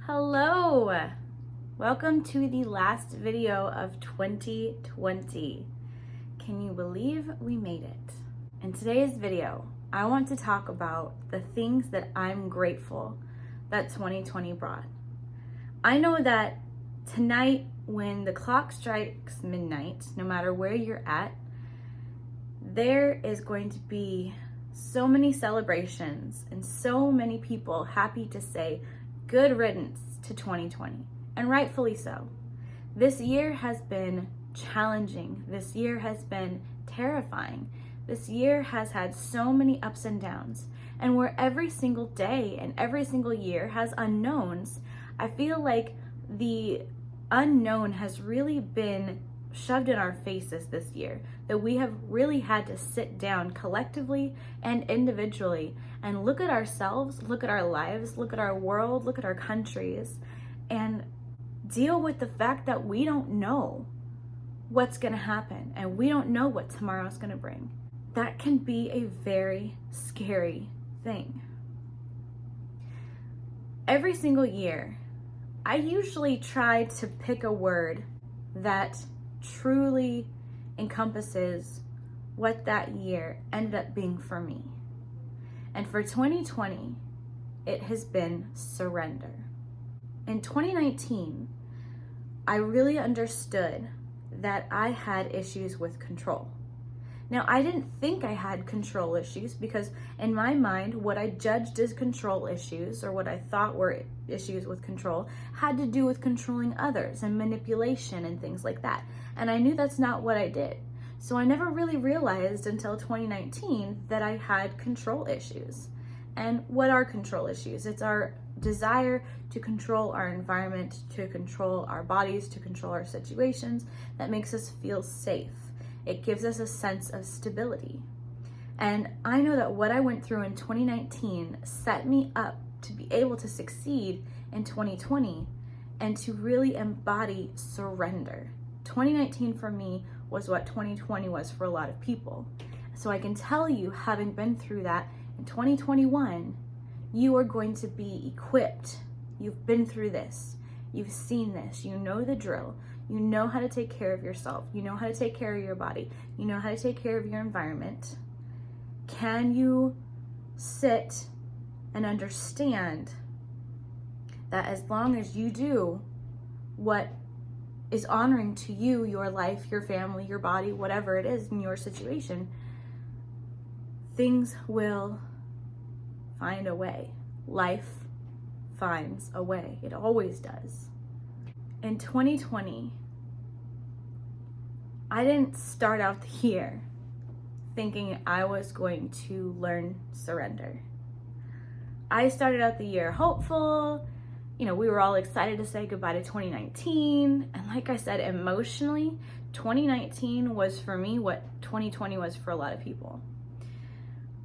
Hello! Welcome to the last video of 2020. Can you believe we made it? In today's video, I want to talk about the things that I'm grateful that 2020 brought. I know that tonight, when the clock strikes midnight, no matter where you're at, there is going to be so many celebrations and so many people happy to say good riddance to 2020, and rightfully so. This year has been challenging. This year has been terrifying. This year has had so many ups and downs. And where every single day and every single year has unknowns, I feel like the unknown has really been shoved in our faces this year, that we have really had to sit down collectively and individually and look at ourselves, look at our lives, look at our world, look at our countries, and deal with the fact that we don't know what's going to happen and we don't know what tomorrow's going to bring. That can be a very scary thing. Every single year, I usually try to pick a word that truly encompasses what that year ended up being for me. And for 2020, it has been surrender. In 2019, I really understood that I had issues with control. Now, I didn't think I had control issues because in my mind, what I judged as control issues, or what I thought were issues with control, had to do with controlling others and manipulation and things like that. And I knew that's not what I did. So I never really realized until 2019 that I had control issues. And what are control issues? It's our desire to control our environment, to control our bodies, to control our situations that makes us feel safe. It gives us a sense of stability. And I know that what I went through in 2019 set me up to be able to succeed in 2020 and to really embody surrender. 2019 for me was what 2020 was for a lot of people. So I can tell you, having been through that, in 2021, you are going to be equipped. You've been through this. You've seen this. You know the drill. You know how to take care of yourself. You know how to take care of your body. You know how to take care of your environment. Can you sit and understand that as long as you do what is honoring to you, your life, your family, your body, whatever it is in your situation, things will find a way. Life finds a way. It always does. In 2020, I didn't start out the year thinking I was going to learn surrender. I started out the year hopeful. We were all excited to say goodbye to 2019. And like I said, emotionally, 2019 was for me what 2020 was for a lot of people.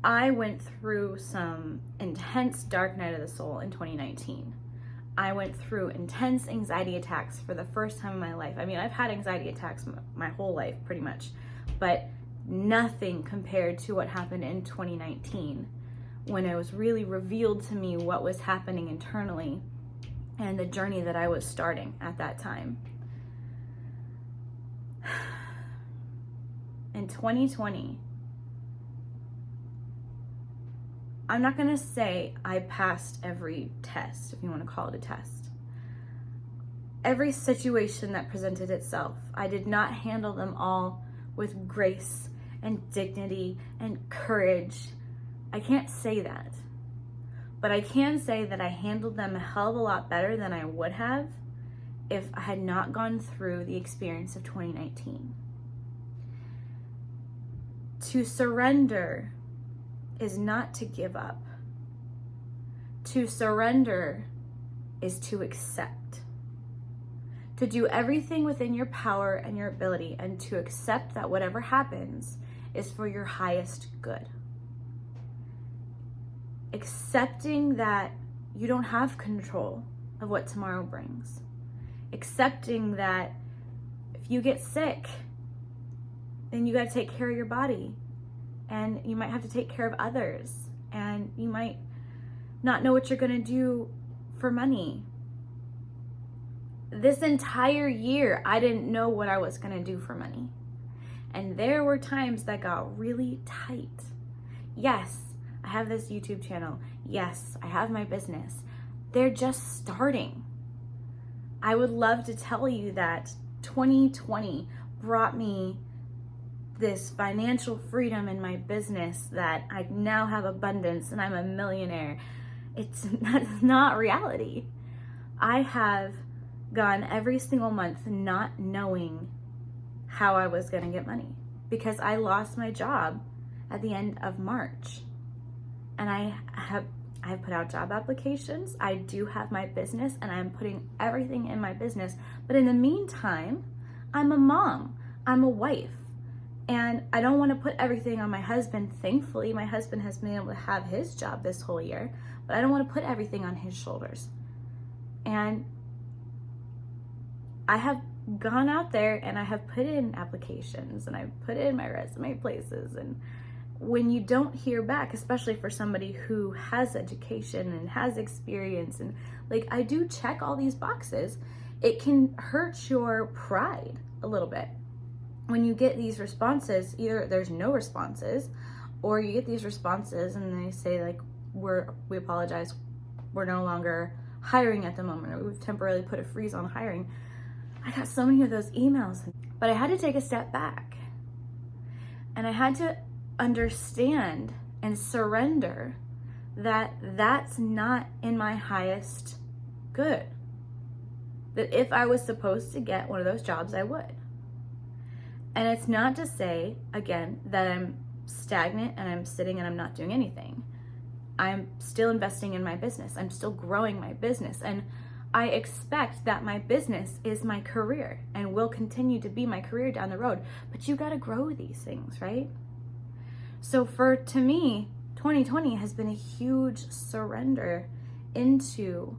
I went through some intense dark night of the soul in 2019. I went through intense anxiety attacks for the first time in my life. I mean, I've had anxiety attacks my whole life pretty much, but nothing compared to what happened in 2019 when it was really revealed to me what was happening internally and the journey that I was starting at that time. In 2020, I'm not gonna say I passed every test, if you wanna call it a test. Every situation that presented itself, I did not handle them all with grace and dignity and courage. I can't say that. But I can say that I handled them a hell of a lot better than I would have if I had not gone through the experience of 2019. To surrender is not to give up. To surrender is to accept. To do everything within your power and your ability, and to accept that whatever happens is for your highest good. Accepting that you don't have control of what tomorrow brings. Accepting that if you get sick, then you got to take care of your body. And you might have to take care of others. And you might not know what you're going to do for money. this entire year, I didn't know what I was going to do for money. And there were times that got really tight. Yes, I have this YouTube channel. Yes, I have my business. They're just starting. I would love to tell you that 2020 brought me this financial freedom in my business, that I now have abundance and I'm a millionaire. That's not reality. I have gone every single month not knowing how I was going to get money because I lost my job at the end of March. And I have put out job applications. I do have my business and I'm putting everything in my business. But in the meantime, I'm a mom, I'm a wife, and I don't want to put everything on my husband. Thankfully, my husband has been able to have his job this whole year, but I don't want to put everything on his shoulders. And I have gone out there and I have put in applications and I've put in my resume places, and when you don't hear back, especially for somebody who has education and has experience, and like I do check all these boxes, it can hurt your pride a little bit. When you get these responses, either there's no responses, or you get these responses and they say like, we apologize, we're no longer hiring at the moment, or we've temporarily put a freeze on hiring. I got so many of those emails, but I had to take a step back and I had to understand and surrender that that's not in my highest good. That if I was supposed to get one of those jobs, I would. And it's not to say, again, that I'm stagnant and I'm sitting and I'm not doing anything. I'm still investing in my business. I'm still growing my business. And I expect that my business is my career and will continue to be my career down the road. But you got to grow these things, right? So to me, 2020 has been a huge surrender into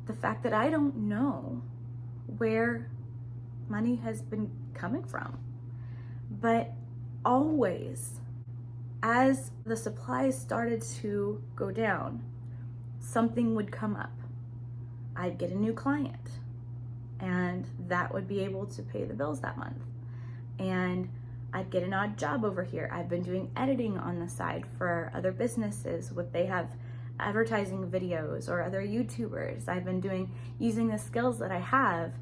the fact that I don't know where money has been coming from. But always, as the supplies started to go down, something would come up. I'd get a new client, and that would be able to pay the bills that month. And I'd get an odd job over here. I've been doing editing on the side for other businesses. They have advertising videos or other YouTubers. I've been using the skills that I have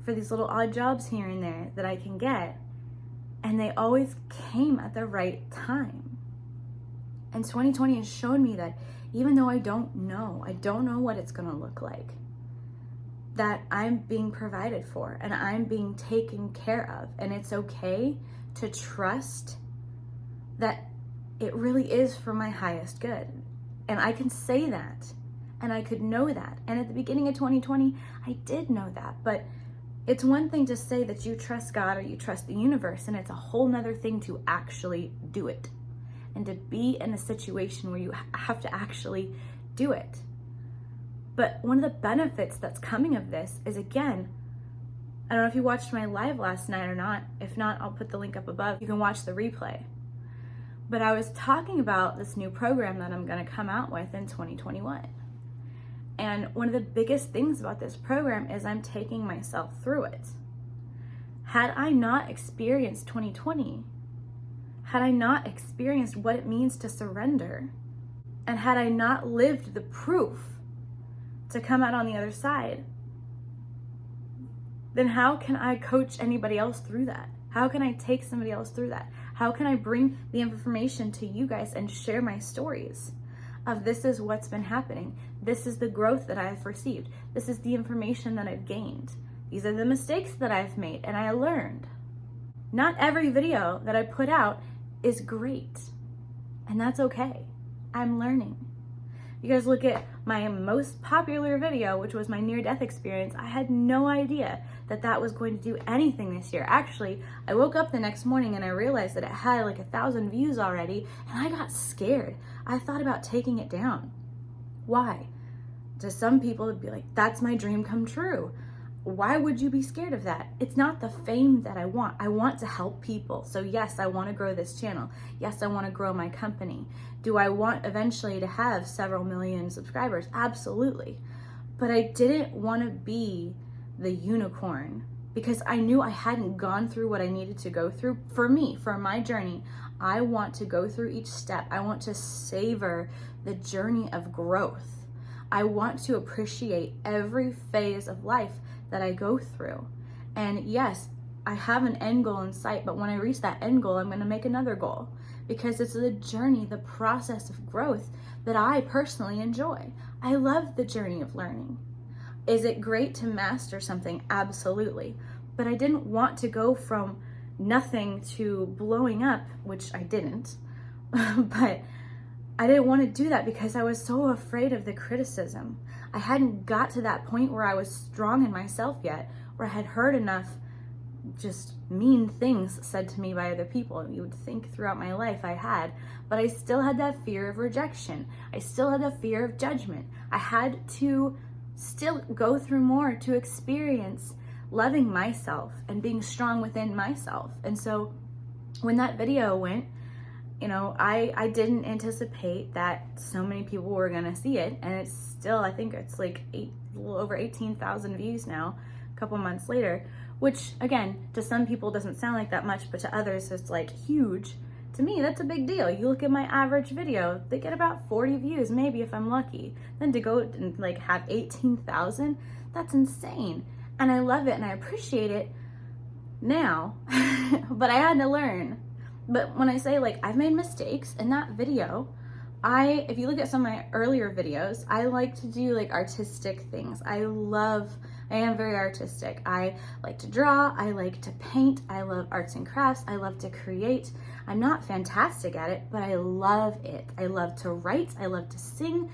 for these little odd jobs here and there that I can get. And they always came at the right time. And 2020 has shown me that even though I don't know what it's going to look like, that I'm being provided for and I'm being taken care of. And it's okay to trust that it really is for my highest good. And I can say that, and I could know that. And at the beginning of 2020, I did know that. But it's one thing to say that you trust God or you trust the universe, and it's a whole nother thing to actually do it. And to be in a situation where you have to actually do it. But one of the benefits that's coming of this is, again, I don't know if you watched my live last night or not. If not, I'll put the link up above. You can watch the replay. But I was talking about this new program that I'm going to come out with in 2021. And one of the biggest things about this program is I'm taking myself through it. Had I not experienced 2020, had I not experienced what it means to surrender, and had I not lived the proof to come out on the other side, then how can I coach anybody else through that? How can I take somebody else through that? How can I bring the information to you guys and share my stories of this is what's been happening. This is the growth that I have received. This is the information that I've gained. These are the mistakes that I've made and I learned. Not every video that I put out is great, and that's okay. I'm learning. You guys look at my most popular video, which was my near-death experience. I had no idea that that was going to do anything this year. Actually, I woke up the next morning and I realized that it had like 1,000 views already, and I got scared. I thought about taking it down. Why? To some people, it'd be like, that's my dream come true. Why would you be scared of that? It's not the fame that I want. I want to help people. So yes, I want to grow this channel. Yes, I want to grow my company. Do I want eventually to have several million subscribers? Absolutely. But I didn't want to be the unicorn, because I knew I hadn't gone through what I needed to go through. For me, for my journey, I want to go through each step. I want to savor the journey of growth. I want to appreciate every phase of life that I go through. And yes, I have an end goal in sight, but when I reach that end goal, I'm going to make another goal, because it's the journey, the process of growth that I personally enjoy. I love the journey of learning. Is it great to master something? Absolutely. But I didn't want to go from nothing to blowing up, which I didn't. But I didn't want to do that because I was so afraid of the criticism. I hadn't got to that point where I was strong in myself yet, where I had heard enough just mean things said to me by other people. You would think throughout my life I had, but I still had that fear of rejection. I still had that fear of judgment. I had to still go through more to experience loving myself and being strong within myself. And so when that video went, I didn't anticipate that so many people were gonna see it. And it's still, I think it's like a little over 18,000 views now, a couple months later, which again, to some people doesn't sound like that much, but to others it's like huge. To me, that's a big deal. You look at my average video, they get about 40 views, maybe if I'm lucky. Then to go and like have 18,000, that's insane. And I love it and I appreciate it now, but I had to learn. But when I say like I've made mistakes in that video, if you look at some of my earlier videos, I like to do like artistic things. I am very artistic. I like to draw, I like to paint, I love arts and crafts, I love to create. I'm not fantastic at it, but I love it. I love to write, I love to sing,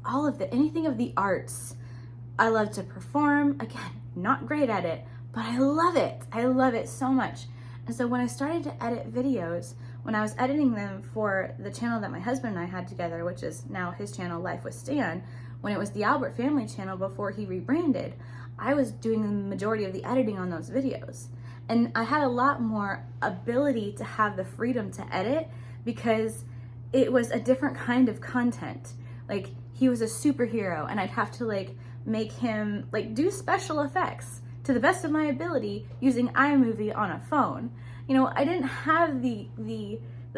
all of anything of the arts. I love to perform. Again, not great at it, but I love it. I love it so much. And so when I started to edit videos, when I was editing them for the channel that my husband and I had together, which is now his channel, Life with Stan, when it was the Albert Family channel before he rebranded, I was doing the majority of the editing on those videos. And I had a lot more ability to have the freedom to edit because it was a different kind of content. Like, he was a superhero and I'd have to like make him like do special effects to the best of my ability using iMovie on a phone. I didn't have the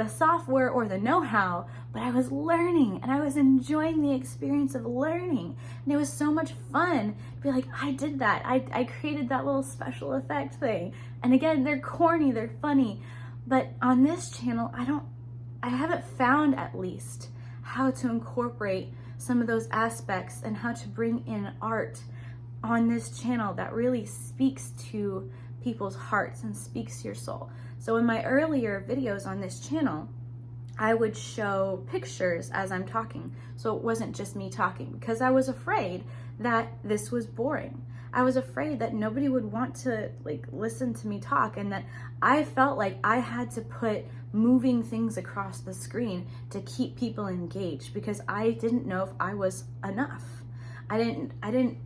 software or the know-how, but I was learning and I was enjoying the experience of learning. And it was so much fun to be like, I did that. I created that little special effect thing. And again, they're corny, they're funny. But on this channel, I haven't found at least how to incorporate some of those aspects and how to bring in art on this channel that really speaks to people's hearts and speaks to your soul. So in my earlier videos on this channel, I would show pictures as I'm talking. So it wasn't just me talking because I was afraid that this was boring. I was afraid that nobody would want to like listen to me talk, and that I felt like I had to put moving things across the screen to keep people engaged because I didn't know if I was enough. I didn't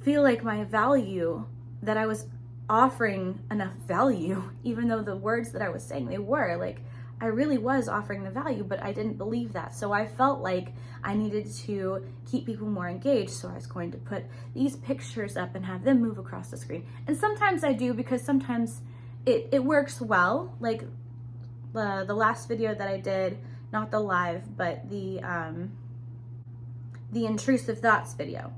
feel like my value, that I was offering enough value, even though the words that I was saying, they were like, I really was offering the value, but I didn't believe that. So I felt like I needed to keep people more engaged. So I was going to put these pictures up and have them move across the screen. And sometimes I do, because sometimes it works well. Like the last video that I did, not the live, but the intrusive thoughts video.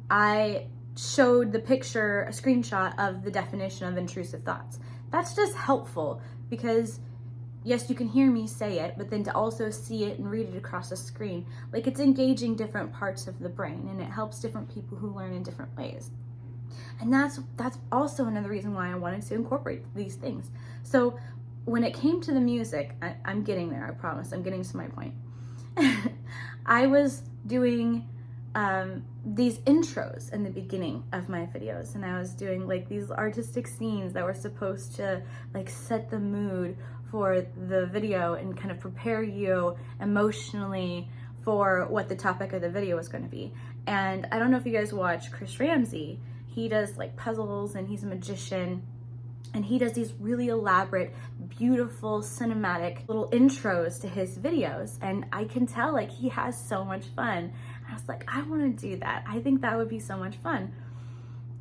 I showed the picture, a screenshot of the definition of intrusive thoughts. That's just helpful because yes, you can hear me say it, but then to also see it and read it across the screen, like it's engaging different parts of the brain, and it helps different people who learn in different ways. And that's also another reason why I wanted to incorporate these things. So when it came to the music, I'm getting there, I promise, I'm getting to my point. I was doing these intros in the beginning of my videos, and I was doing like these artistic scenes that were supposed to like set the mood for the video and kind of prepare you emotionally for what the topic of the video was going to be. And I don't know if you guys watch Chris Ramsey. He does like puzzles, and he's a magician, and he does these really elaborate, beautiful, cinematic little intros to his videos, and I can tell like he has so much fun. I was like, I want to do that. I think that would be so much fun.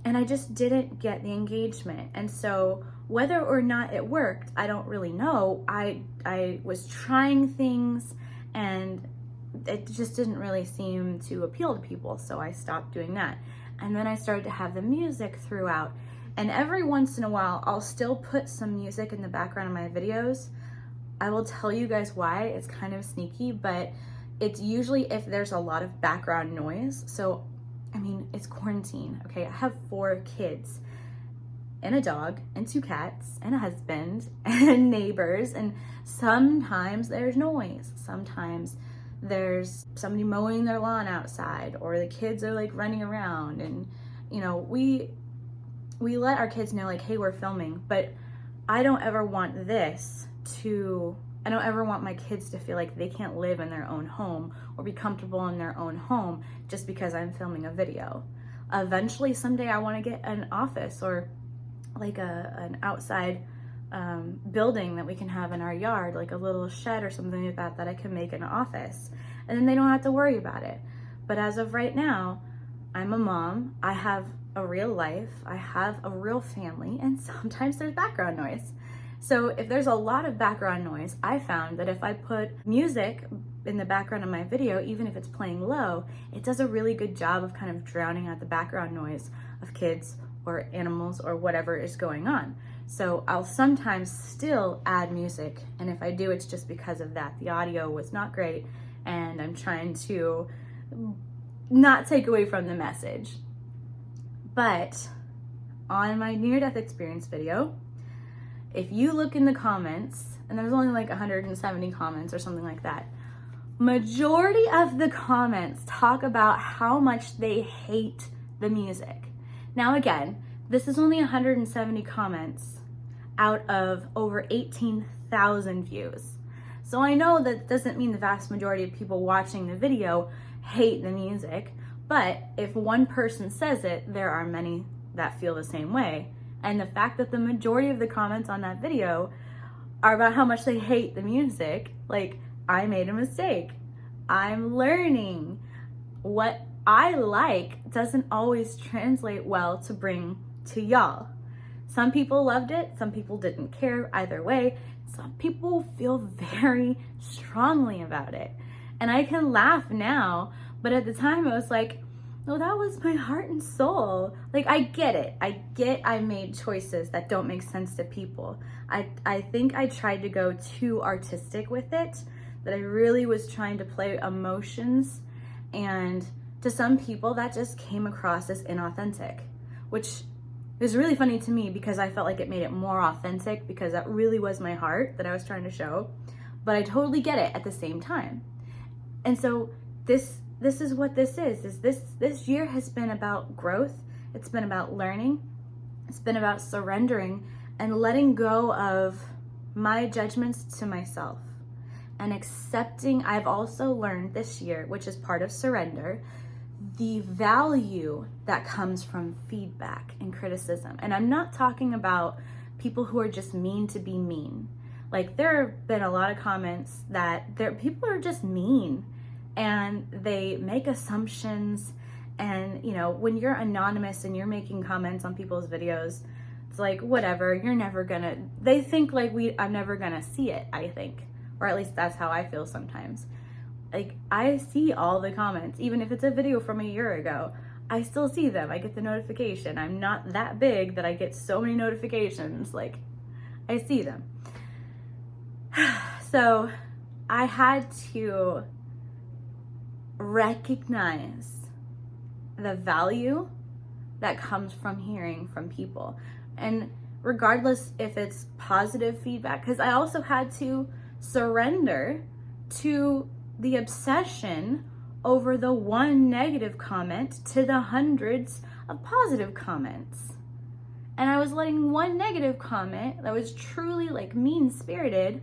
and I just didn't get the engagement. And so whether or not it worked, I don't really know. I was trying things and it just didn't really seem to appeal to people, so I stopped doing that. And then I started to have the music throughout, and every once in a while I'll still put some music in the background of my videos. I will tell you guys why. It's kind of sneaky, but it's usually if there's a lot of background noise. So I mean, it's quarantine, okay? I have 4 kids and a dog and 2 cats and a husband and neighbors, and sometimes there's noise. Sometimes there's somebody mowing their lawn outside, or the kids are like running around, and you know, we let our kids know like, hey, we're filming, but I don't ever want I don't ever want my kids to feel like they can't live in their own home or be comfortable in their own home just because I'm filming a video. Eventually, someday I want to get an office or like an outside building that we can have in our yard, like a little shed or something like that I can make an office. And then they don't have to worry about it. But as of right now, I'm a mom. I have a real life. I have a real family, and sometimes there's background noise. So if there's a lot of background noise, I found that if I put music in the background of my video, even if it's playing low, it does a really good job of kind of drowning out the background noise of kids or animals or whatever is going on. So I'll sometimes still add music, and if I do, it's just because of that. The audio was not great, and I'm trying to not take away from the message. But on my near-death experience video, if you look in the comments, and there's only like 170 comments or something like that, majority of the comments talk about how much they hate the music. Now again, this is only 170 comments out of over 18,000 views. So I know that doesn't mean the vast majority of people watching the video hate the music, but if one person says it, there are many that feel the same way. And the fact that the majority of the comments on that video are about how much they hate the music, like, I made a mistake. I'm learning. What I like doesn't always translate well to bring to y'all. Some people loved it, some people didn't care. Either way, some people feel very strongly about it. And I can laugh now, but at the time I was like, no, that was my heart and soul. Like, I get it. I made choices that don't make sense to people. I think I tried to go too artistic with it, that I really was trying to play emotions, and to some people that just came across as inauthentic, which is really funny to me because I felt like it made it more authentic because that really was my heart that I was trying to show, but I totally get it at the same time. And so this is what this is this year has been about growth. It's been about learning. It's been about surrendering and letting go of my judgments to myself and accepting. I've also learned this year, which is part of surrender, the value that comes from feedback and criticism. And I'm not talking about people who are just mean to be mean. Like, there have been a lot of comments that people are just mean and they make assumptions, and you know, when you're anonymous and you're making comments on people's videos, it's like, whatever, they think like I'm never gonna see it, I think, or at least that's how I feel sometimes. Like, I see all the comments, even if it's a video from a year ago, I still see them. I get the notification. I'm not that big that I get so many notifications. Like, I see them. So I had to recognize the value that comes from hearing from people, and regardless if it's positive feedback, because I also had to surrender to the obsession over the one negative comment to the hundreds of positive comments. And I was letting one negative comment that was truly like mean-spirited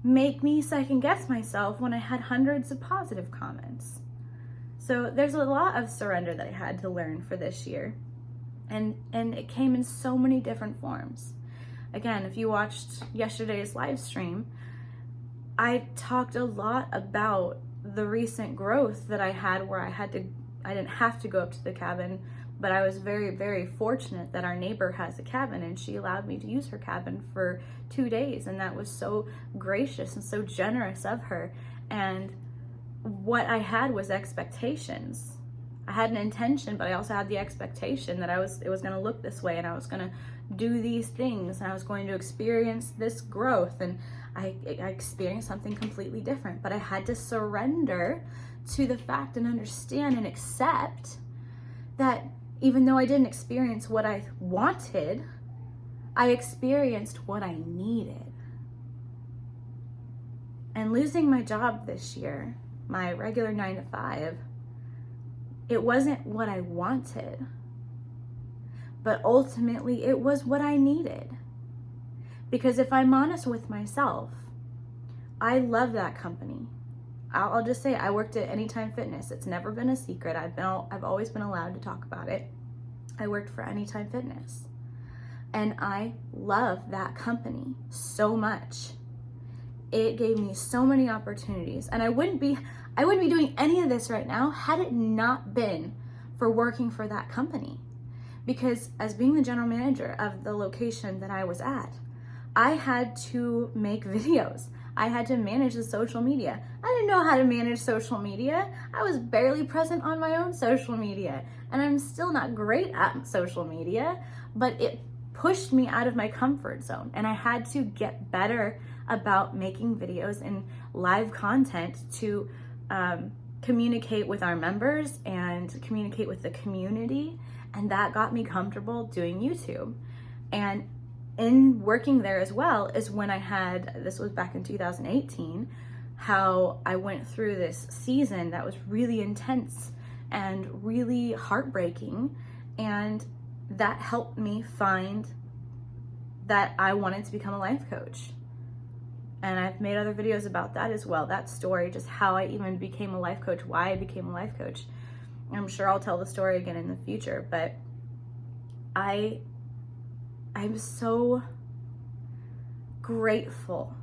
make me second guess myself when I had hundreds of positive comments. So there's a lot of surrender that I had to learn for this year. And it came in so many different forms. Again, if you watched yesterday's live stream, I talked a lot about the recent growth that I had, where I I didn't have to go up to the cabin, but I was very, very fortunate that our neighbor has a cabin, and she allowed me to use her cabin for 2 days. And that was so gracious and so generous of her. And what I had was expectations. I had an intention, but I also had the expectation that it was going to look this way, and I was going to do these things, and I was going to experience this growth. And I experienced something completely different, but I had to surrender to the fact and understand and accept that even though I didn't experience what I wanted, I experienced what I needed. And losing my job this year, my regular 9-to-5, it wasn't what I wanted, but ultimately it was what I needed. Because if I'm honest with myself, I love that company. I'll just say I worked at Anytime Fitness. It's never been a secret. I've always been allowed to talk about it. I worked for Anytime Fitness, and I love that company so much. It gave me so many opportunities, and I wouldn't be doing any of this right now had it not been for working for that company. Because as being the general manager of the location that I was at, I had to make videos. I had to manage the social media. I didn't know how to manage social media. I was barely present on my own social media, and I'm still not great at social media, but it pushed me out of my comfort zone, and I had to get better about making videos and live content to communicate with our members and communicate with the community, and that got me comfortable doing YouTube. And in working there as well is when this was back in 2018, how I went through this season that was really intense and really heartbreaking, and that helped me find that I wanted to become a life coach. And I've made other videos about that as well, that story, just how I even became a life coach, why I became a life coach. I'm sure I'll tell the story again in the future, but I'm so grateful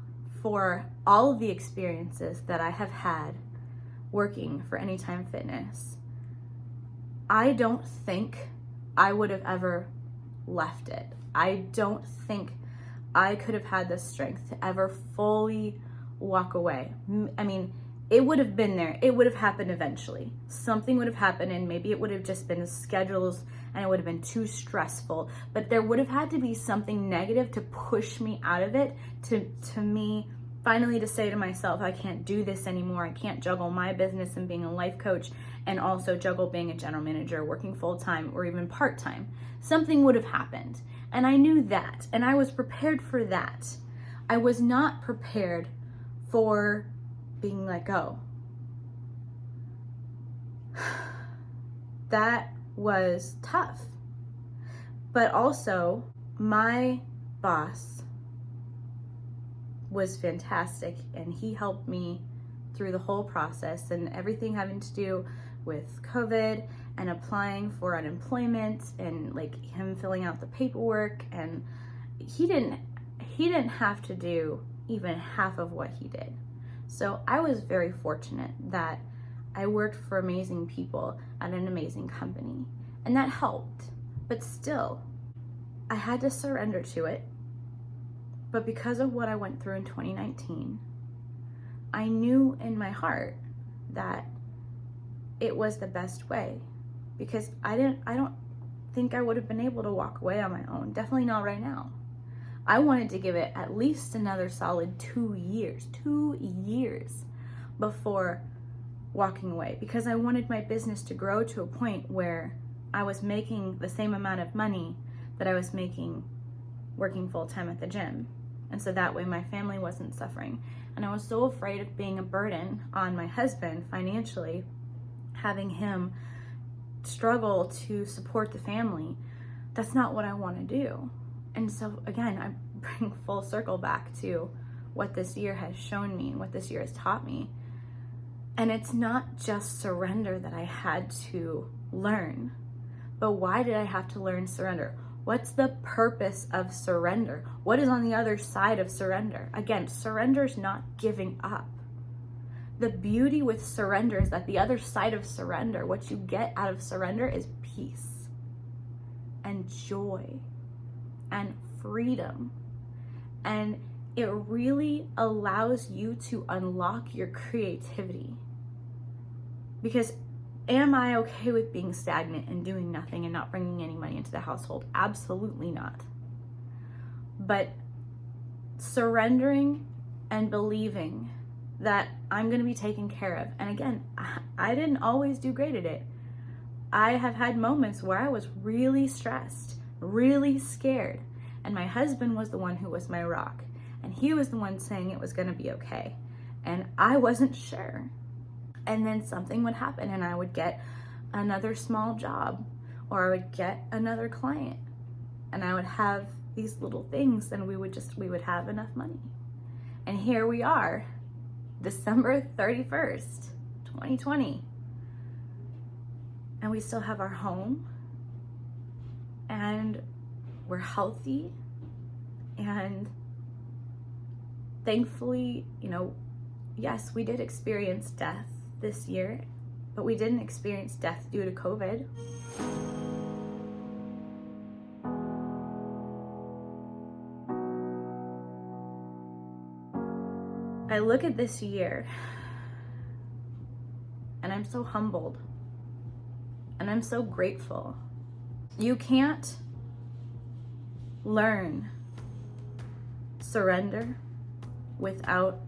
for all of the experiences that I have had working for Anytime Fitness. I don't think I would have ever left it. I don't think I could have had the strength to ever fully walk away. I mean, it would have been there. It would have happened eventually. Something would have happened, and maybe it would have just been the schedules and it would have been too stressful, but there would have had to be something negative to push me out of it, to me finally to say to myself, I can't do this anymore. I can't juggle my business and being a life coach and also juggle being a general manager, working full-time or even part-time. Something would have happened, and I knew that, and I was prepared for that. I was not prepared for being let go. That was tough. But also, my boss was fantastic, and he helped me through the whole process and everything having to do with COVID and applying for unemployment and like him filling out the paperwork, and he didn't have to do even half of what he did. So I was very fortunate that I worked for amazing people at an amazing company, and that helped. But still, I had to surrender to it. But because of what I went through in 2019, I knew in my heart that it was the best way, because I don't think I would have been able to walk away on my own. Definitely not right now. I wanted to give it at least another solid 2 years before walking away, because I wanted my business to grow to a point where I was making the same amount of money that I was making working full-time at the gym. And so that way my family wasn't suffering. And I was so afraid of being a burden on my husband financially, having him struggle to support the family. That's not what I want to do. And so again, I bring full circle back to what this year has shown me and what this year has taught me. And it's not just surrender that I had to learn, but why did I have to learn surrender? What's the purpose of surrender? What is on the other side of surrender? Again, surrender is not giving up. The beauty with surrender is that the other side of surrender, what you get out of surrender, is peace and joy and freedom. And it really allows you to unlock your creativity. Because am I okay with being stagnant and doing nothing and not bringing any money into the household? Absolutely not. But surrendering and believing that I'm going to be taken care of. And again, I didn't always do great at it. I have had moments where I was really stressed, really scared. And my husband was the one who was my rock. And he was the one saying it was going to be okay. And I wasn't sure. And then something would happen and I would get another small job, or I would get another client. And I would have these little things and we would have enough money. And here we are, December 31st, 2020. And we still have our home and we're healthy, and thankfully, yes, we did experience death this year, but we didn't experience death due to COVID. I look at this year and I'm so humbled and I'm so grateful. You can't learn surrender without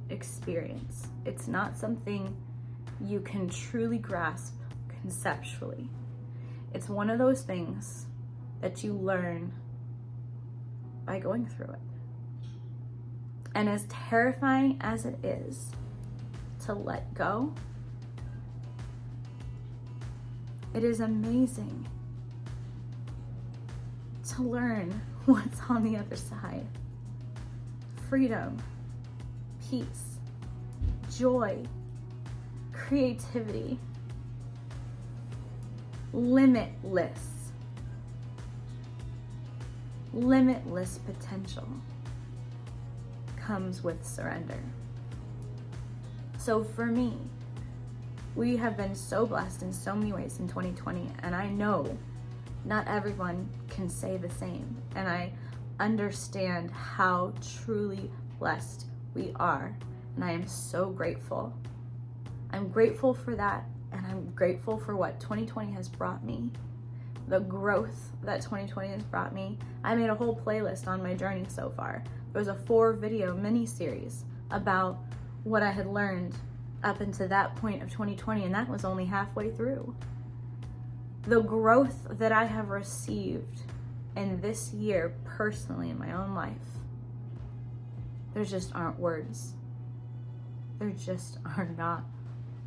experience. It's not something you can truly grasp conceptually. It's one of those things that you learn by going through it. And as terrifying as it is to let go, it is amazing to learn what's on the other side. Freedom, peace, joy, creativity, limitless potential comes with surrender. So for me, we have been so blessed in so many ways in 2020, and I know not everyone can say the same, and I understand how truly blessed we are, and I am so grateful. I'm grateful for that, and I'm grateful for what 2020 has brought me, the growth that 2020 has brought me. I made a whole playlist on my journey so far. There was a 4-video mini-series about what I had learned up until that point of 2020, and that was only halfway through. The growth that I have received in this year personally in my own life, there just aren't words. There just are not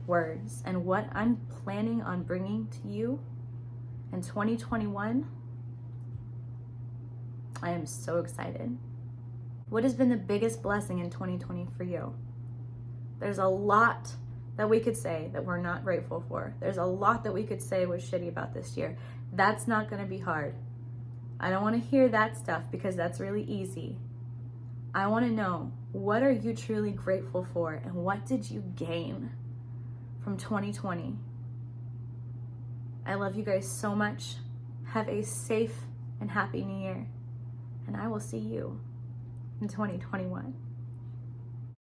words. And what I'm planning on bringing to you in 2021, I am so excited. What has been the biggest blessing in 2020 for you? There's a lot that we could say that we're not grateful for. There's a lot that we could say was shitty about this year. That's not going to be hard. I don't want to hear that stuff because that's really easy. I want to know, what are you truly grateful for, and what did you gain from 2020? I love you guys so much. Have a safe and happy new year, and I will see you in 2021.